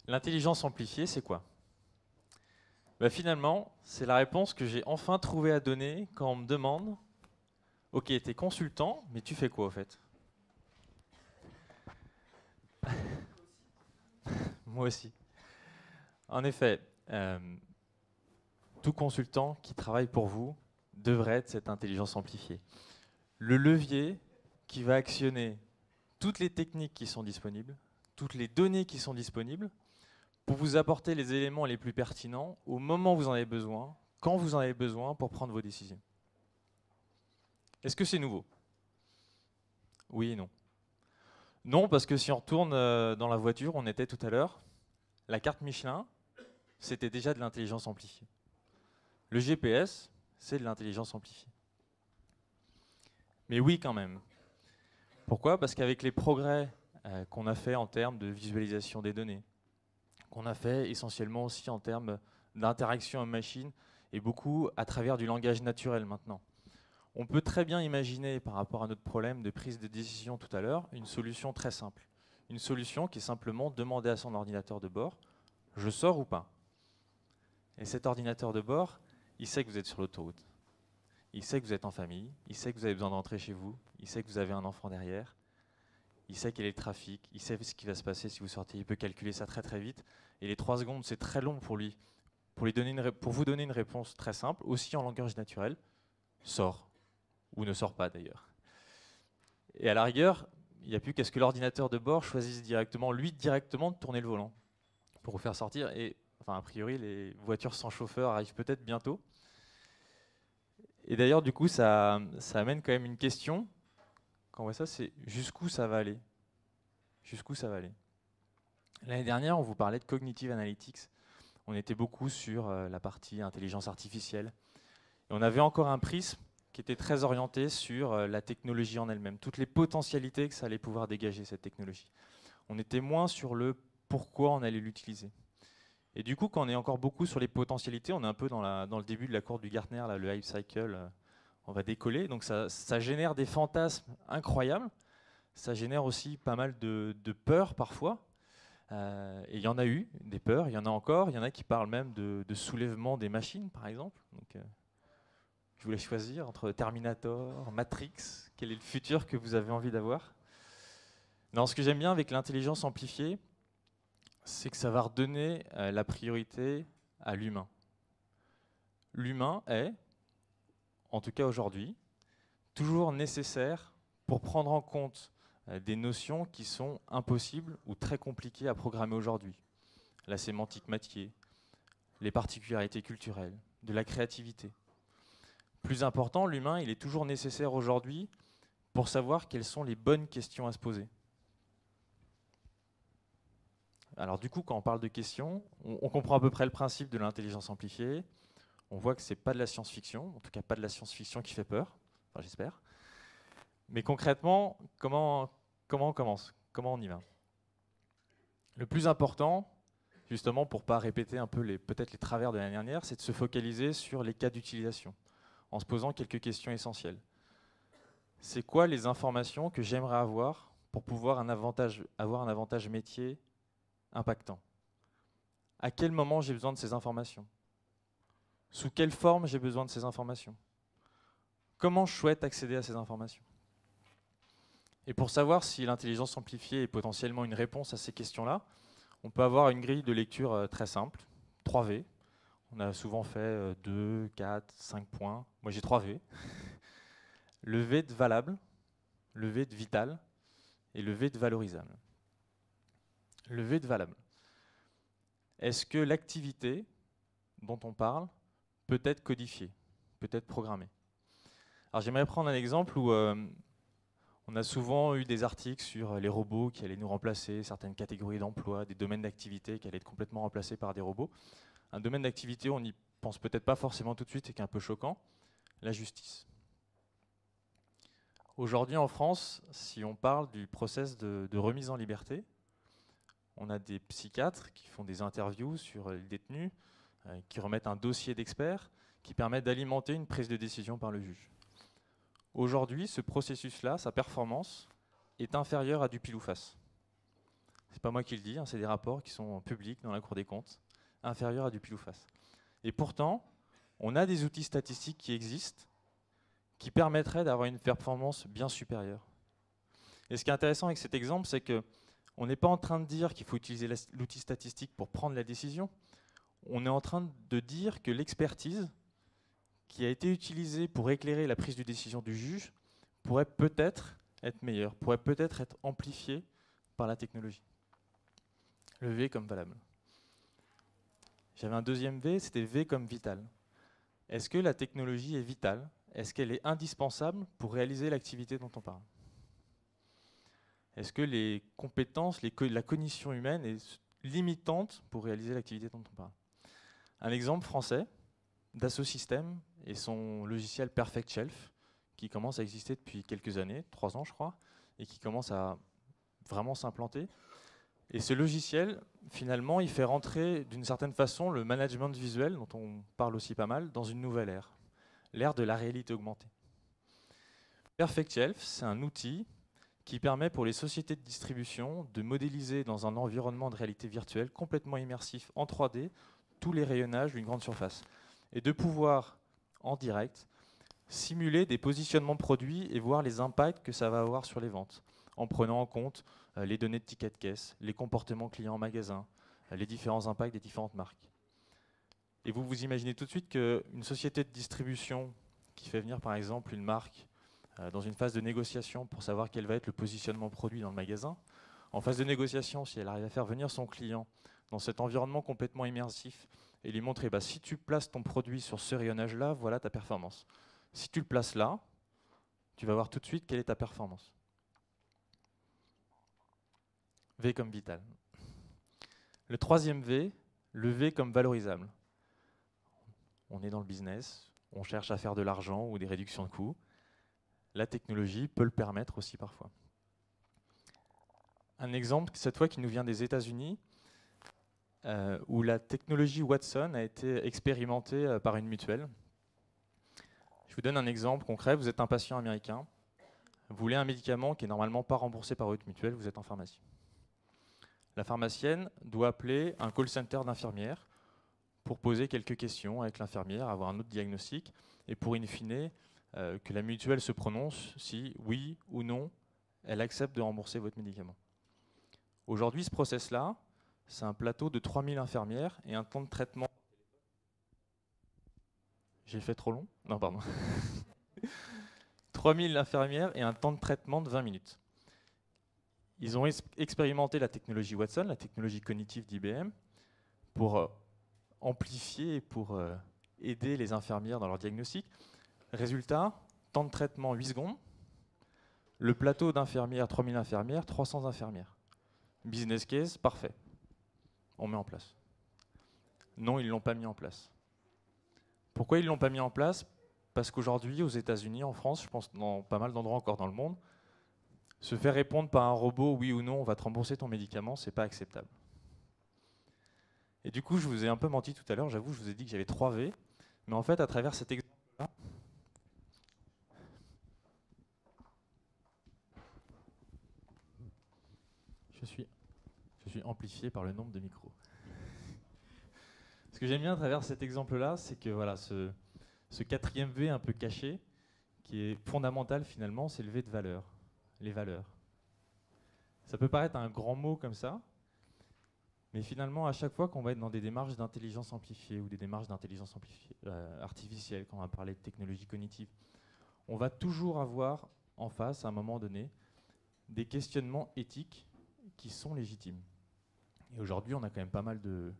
L'intelligence amplifiée, c'est quoi? Bah, finalement, c'est la réponse que j'ai enfin trouvé à donner quand on me demande Ok, t'es consultant, mais tu fais quoi au fait? Moi aussi. En effet, tout consultant qui travaille pour vous devrait être cette intelligence amplifiée. Le levier qui va actionner toutes les techniques qui sont disponibles, toutes les données qui sont disponibles, pour vous apporter les éléments les plus pertinents au moment où vous en avez besoin, quand vous en avez besoin pour prendre vos décisions. Est-ce que c'est nouveau? Oui et non. Non, parce que si on retourne dans la voiture, on était tout à l'heure, la carte Michelin, c'était déjà de l'intelligence amplifiée. Le GPS, c'est de l'intelligence amplifiée. Mais oui quand même. Pourquoi? Parce qu'avec les progrès qu'on a fait en termes de visualisation des données, qu'on a fait essentiellement aussi en termes d'interaction homme-machine, et beaucoup à travers du langage naturel maintenant. On peut très bien imaginer, par rapport à notre problème de prise de décision tout à l'heure, une solution très simple. Une solution qui est simplement demander à son ordinateur de bord, je sors ou pas? Et cet ordinateur de bord, il sait que vous êtes sur l'autoroute. Il sait que vous êtes en famille, il sait que vous avez besoin de rentrer chez vous, il sait que vous avez un enfant derrière, il sait quel est le trafic, il sait ce qui va se passer si vous sortez, il peut calculer ça très très vite. Et les 3 secondes, c'est très long pour lui. Pour vous donner une réponse très simple, aussi en langage naturel, sort, ou ne sort pas d'ailleurs. Et à la rigueur, il n'y a plus qu'à ce que l'ordinateur de bord choisisse directement, lui directement, de tourner le volant pour vous faire sortir. Et enfin, a priori, les voitures sans chauffeur arrivent peut-être bientôt. Et d'ailleurs, du coup, ça amène quand même une question. Quand on voit ça, c'est jusqu'où ça va aller? Jusqu'où ça va aller? L'année dernière, on vous parlait de cognitive analytics. On était beaucoup sur la partie intelligence artificielle. Et on avait encore un prisme qui était très orienté sur la technologie en elle-même, toutes les potentialités que ça allait pouvoir dégager, cette technologie. On était moins sur le pourquoi on allait l'utiliser. Et du coup, quand on est encore beaucoup sur les potentialités, on est un peu dans le début de la courbe du Gartner, là, le hype cycle, on va décoller. Donc ça génère des fantasmes incroyables, ça génère aussi pas mal de peurs parfois. Et il y en a eu, des peurs, il y en a encore, il y en a qui parlent même de soulèvement des machines, par exemple. Donc, je voulais choisir entre Terminator, Matrix, quel est le futur que vous avez envie d'avoir. Non, ce que j'aime bien avec l'intelligence amplifiée, c'est que ça va redonner la priorité à l'humain. L'humain est, en tout cas aujourd'hui, toujours nécessaire pour prendre en compte des notions qui sont impossibles ou très compliquées à programmer aujourd'hui. La sémantique Mathieu, les particularités culturelles, de la créativité. Plus important, l'humain, il est toujours nécessaire aujourd'hui pour savoir quelles sont les bonnes questions à se poser. Alors du coup, quand on parle de questions, on comprend à peu près le principe de l'intelligence amplifiée. On voit que c'est pas de la science-fiction, en tout cas pas de la science-fiction qui fait peur, enfin j'espère. Mais concrètement, comment on commence? Comment on y va? Le plus important, justement pour pas répéter un peu peut-être les travers de l'année dernière, c'est de se focaliser sur les cas d'utilisation, en se posant quelques questions essentielles. C'est quoi les informations que j'aimerais avoir pour pouvoir avoir un avantage métier impactant? À quel moment j'ai besoin de ces informations? Sous quelle forme j'ai besoin de ces informations? Comment je souhaite accéder à ces informations? Et pour savoir si l'intelligence amplifiée est potentiellement une réponse à ces questions-là, on peut avoir une grille de lecture très simple, 3 V. On a souvent fait 2, 4, 5 points. Moi j'ai 3 V. Le V de valable, le V de vital et le V de valorisable. Le V de valable. Est-ce que l'activité dont on parle peut être codifiée, peut être programmée? Alors j'aimerais prendre un exemple où on a souvent eu des articles sur les robots qui allaient nous remplacer, certaines catégories d'emplois, des domaines d'activité qui allaient être complètement remplacés par des robots. Un domaine d'activité où on n'y pense peut-être pas forcément tout de suite et qui est un peu choquant, la justice. Aujourd'hui en France, si on parle du process de remise en liberté, on a des psychiatres qui font des interviews sur les détenus, qui remettent un dossier d'experts, qui permettent d'alimenter une prise de décision par le juge. Aujourd'hui, ce processus-là, sa performance, est inférieure à du pile ou face. c'est pas moi qui le dis, hein, c'est des rapports qui sont publics dans la Cour des comptes, inférieur à du pile ou face. Et pourtant, on a des outils statistiques qui existent, qui permettraient d'avoir une performance bien supérieure. Et ce qui est intéressant avec cet exemple, c'est qu'on n'est pas en train de dire qu'il faut utiliser l'outil statistique pour prendre la décision, on est en train de dire que l'expertise qui a été utilisée pour éclairer la prise de décision du juge pourrait peut-être être meilleure, pourrait peut-être être amplifiée par la technologie. Le V comme valable. J'avais un deuxième V, c'était V comme vital. Est-ce que la technologie est vitale? Est-ce qu'elle est indispensable pour réaliser l'activité dont on parle? Est-ce que les compétences, la cognition humaine est limitante pour réaliser l'activité dont on parle? Un exemple français, Dassault Systèmes et son logiciel Perfect Shelf, qui commence à exister depuis quelques années, 3 ans je crois, et qui commence à vraiment s'implanter. Et ce logiciel, finalement, il fait rentrer d'une certaine façon le management visuel, dont on parle aussi pas mal, dans une nouvelle ère, l'ère de la réalité augmentée. Perfect Shelf, c'est un outil qui permet pour les sociétés de distribution de modéliser dans un environnement de réalité virtuelle complètement immersif en 3D tous les rayonnages d'une grande surface et de pouvoir, en direct, simuler des positionnements de produits et voir les impacts que ça va avoir sur les ventes, en prenant en compte les données de tickets de caisse, les comportements clients en magasin, les différents impacts des différentes marques. Et vous vous imaginez tout de suite qu'une société de distribution qui fait venir par exemple une marque dans une phase de négociation pour savoir quel va être le positionnement produit dans le magasin, en phase de négociation, si elle arrive à faire venir son client dans cet environnement complètement immersif et lui montrer si tu places ton produit sur ce rayonnage-là, voilà ta performance. Si tu le places là, tu vas voir tout de suite quelle est ta performance. V comme vital. Le troisième V, le V comme valorisable. On est dans le business, on cherche à faire de l'argent ou des réductions de coûts. La technologie peut le permettre aussi parfois. Un exemple, cette fois qui nous vient des États-Unis, où la technologie Watson a été expérimentée par une mutuelle. Je vous donne un exemple concret. Vous êtes un patient américain. Vous voulez un médicament qui n'est normalement pas remboursé par votre mutuelle. Vous êtes en pharmacie. La pharmacienne doit appeler un call center d'infirmière pour poser quelques questions avec l'infirmière, avoir un autre diagnostic, et pour in fine que la mutuelle se prononce si, oui ou non, elle accepte de rembourser votre médicament. Aujourd'hui, ce process-là, c'est un plateau de 3000 infirmières et un temps de traitement. J'ai fait trop long? Non, pardon. 3000 infirmières et un temps de traitement de 20 minutes. Ils ont expérimenté la technologie Watson, la technologie cognitive d'IBM, pour amplifier et pour aider les infirmières dans leur diagnostic. Résultat, temps de traitement 8 secondes. Le plateau d'infirmières, 3000 infirmières, 300 infirmières. Business case, parfait. On met en place. Non, ils ne l'ont pas mis en place. Pourquoi ils ne l'ont pas mis en place? Parce qu'aujourd'hui, aux États-Unis, en France, je pense dans pas mal d'endroits encore dans le monde, se faire répondre par un robot, oui ou non, on va te rembourser ton médicament, c'est pas acceptable. Et du coup, je vous ai un peu menti tout à l'heure, j'avoue, je vous ai dit que j'avais 3 V, mais en fait, à travers cet exemple-là, je suis amplifié par le nombre de micros. Ce que j'aime bien à travers cet exemple-là, c'est que voilà, ce 4e V un peu caché, qui est fondamental finalement, c'est le V de valeur, les valeurs. Ça peut paraître un grand mot comme ça, mais finalement, à chaque fois qu'on va être dans des démarches d'intelligence amplifiée ou des démarches d'intelligence artificielle, quand on va parler de technologie cognitive, on va toujours avoir en face, à un moment donné, des questionnements éthiques qui sont légitimes. Et aujourd'hui, on a quand même pas mal de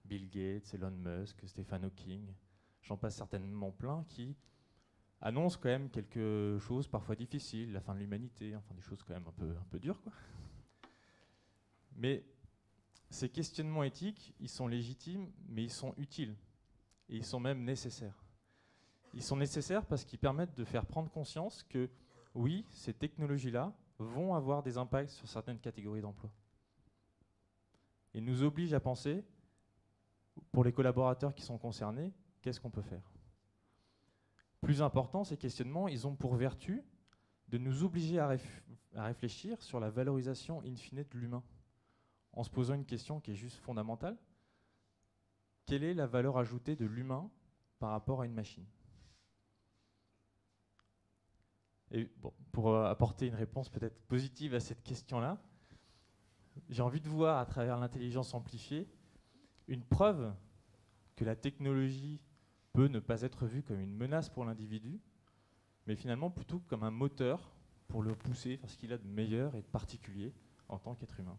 Bill Gates, Elon Musk, Stephen Hawking, j'en passe certainement plein, qui annoncent quand même quelque chose parfois difficile, la fin de l'humanité, enfin des choses quand même un peu dures, quoi. Mais ces questionnements éthiques, ils sont légitimes, mais ils sont utiles. Et ils sont même nécessaires. Ils sont nécessaires parce qu'ils permettent de faire prendre conscience que, oui, ces technologies-là vont avoir des impacts sur certaines catégories d'emplois. Ils nous obligent à penser, pour les collaborateurs qui sont concernés, qu'est-ce qu'on peut faire? Plus important, ces questionnements, ils ont pour vertu de nous obliger à réfléchir sur la valorisation in fine de l'humain. en se posant une question qui est juste fondamentale. Quelle est la valeur ajoutée de l'humain par rapport à une machine? Et bon, pour apporter une réponse peut-être positive à cette question-là, j'ai envie de voir à travers l'intelligence amplifiée une preuve que la technologie peut ne pas être vue comme une menace pour l'individu, mais finalement plutôt comme un moteur pour le pousser vers ce qu'il a de meilleur et de particulier en tant qu'être humain.